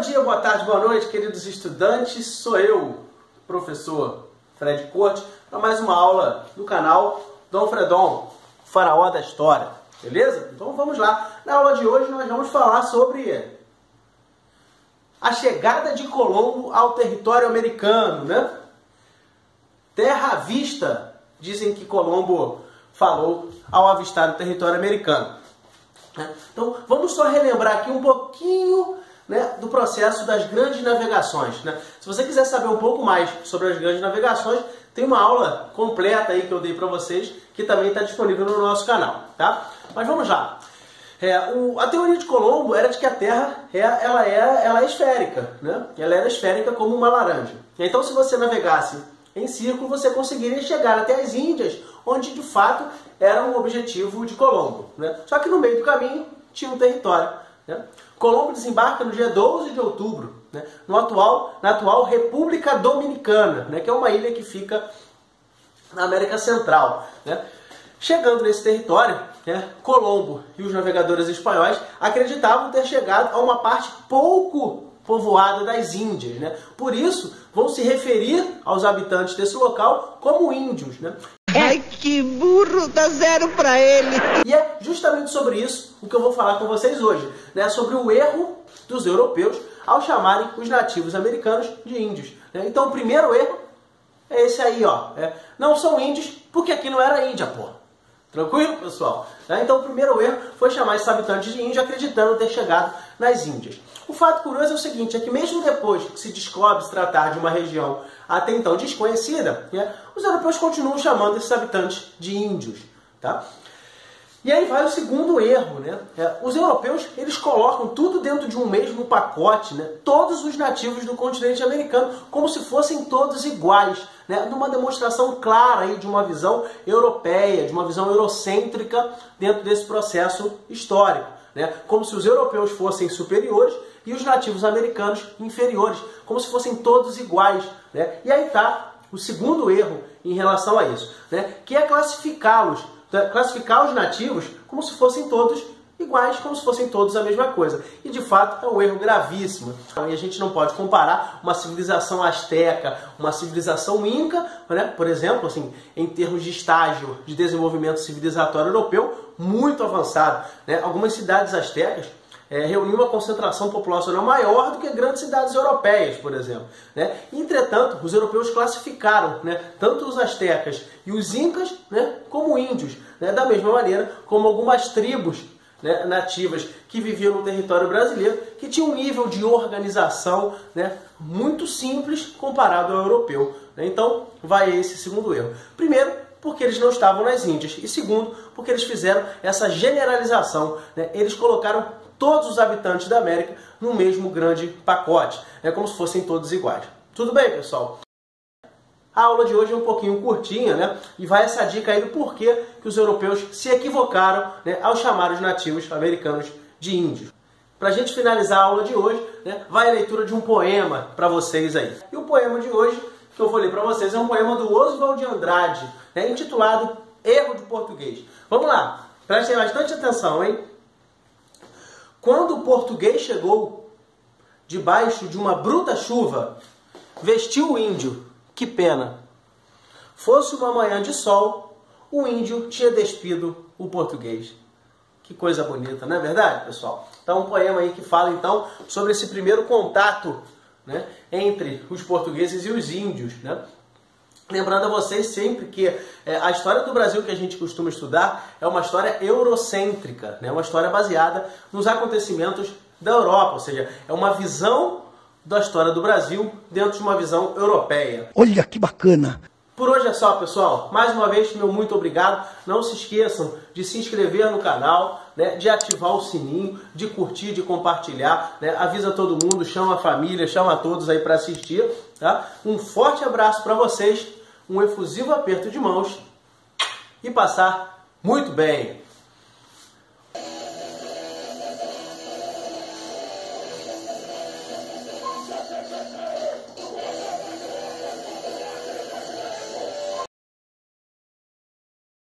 dia, boa tarde, boa noite, queridos estudantes. Sou eu, professor Fred Corte, para mais uma aula do canal Dom Fredon, Faraó da História. Beleza? Então vamos lá. Na aula de hoje nós vamos falar sobre a chegada de Colombo ao território americano, né? Terra à vista, dizem que Colombo falou ao avistar o território americano. Então vamos só relembrar aqui um pouquinho, né, do processo das grandes navegações, né? Se você quiser saber um pouco mais sobre as grandes navegações, tem uma aula completa aí que eu dei para vocês, que também está disponível no nosso canal, tá? Mas vamos lá. A teoria de Colombo era de que a Terra ela é esférica, né? Ela era esférica como uma laranja. Então, se você navegasse em círculo, você conseguiria chegar até as Índias, onde de fato era o objetivo de Colombo, né? Só que no meio do caminho tinha um território, né? Colombo desembarca no dia 12 de outubro, né? Na atual República Dominicana, né? Que é uma ilha que fica na América Central, né? Chegando nesse território, né, Colombo e os navegadores espanhóis acreditavam ter chegado a uma parte pouco povoada das Índias, né? Por isso, vão se referir aos habitantes desse local como índios, né? Ai, que burro, dá zero para ele. E é justamente sobre isso o que eu vou falar com vocês hoje, né? Sobre o erro dos europeus ao chamarem os nativos americanos de índios, né? Então, o primeiro erro é esse aí, ó. Não são índios porque aqui não era Índia, porra. Tranquilo, pessoal? Então, o primeiro erro foi chamar esses habitantes de índio acreditando ter chegado nas Índias. O fato curioso é o seguinte, é que mesmo depois que se descobre se tratar de uma região até então desconhecida, né, os europeus continuam chamando esses habitantes de índios, tá? E aí vai o segundo erro, né? Os europeus, eles colocam tudo dentro de um mesmo pacote, né? Todos os nativos do continente americano, como se fossem todos iguais, né? Numa demonstração clara aí de uma visão europeia, de uma visão eurocêntrica dentro desse processo histórico, né? Como se os europeus fossem superiores e os nativos americanos inferiores, como se fossem todos iguais, né? E aí está o segundo erro em relação a isso, né? Que é classificar os nativos como se fossem todos iguais, como se fossem todos a mesma coisa. E de fato é um erro gravíssimo. E a gente não pode comparar uma civilização asteca, uma civilização inca, né? Por exemplo, assim, em termos de estágio de desenvolvimento civilizatório europeu, muito avançado, né? Algumas cidades astecas reuniam uma concentração populacional maior do que grandes cidades europeias, por exemplo, né? Entretanto, os europeus classificaram, né, tanto os astecas e os incas, né, como índios, né, da mesma maneira como algumas tribos, né, nativas que viviam no território brasileiro, que tinham um nível de organização, né, muito simples comparado ao europeu, né? Então, vai esse segundo erro. Primeiro, porque eles não estavam nas Índias. E segundo, porque eles fizeram essa generalização, né? Eles colocaram todos os habitantes da América no mesmo grande pacote, como se fossem todos iguais. Tudo bem, pessoal? A aula de hoje é um pouquinho curtinha, né? E vai essa dica aí do porquê que os europeus se equivocaram, né, ao chamar os nativos americanos de índios. Para a gente finalizar a aula de hoje, né, vai a leitura de um poema para vocês aí. E o poema de hoje que eu vou ler para vocês é um poema do Oswald de Andrade, né, intitulado Erro de Português. Vamos lá, prestem bastante atenção, hein? Quando o português chegou, debaixo de uma bruta chuva, vestiu o índio, que pena. Fosse uma manhã de sol, o índio tinha despido o português. Que coisa bonita, não é verdade, pessoal? Então, um poema aí que fala, então, sobre esse primeiro contato, né, entre os portugueses e os índios, né? Lembrando a vocês sempre que a história do Brasil que a gente costuma estudar é uma história eurocêntrica, né? Uma história baseada nos acontecimentos da Europa, ou seja, é uma visão da história do Brasil dentro de uma visão europeia. Olha que bacana! Por hoje é só, pessoal. Mais uma vez, meu muito obrigado. Não se esqueçam de se inscrever no canal, né, de ativar o sininho, de curtir, de compartilhar, né? Avisa todo mundo, chama a família, chama todos aí para assistir, tá? Um forte abraço para vocês, um efusivo aperto de mãos e passar muito bem!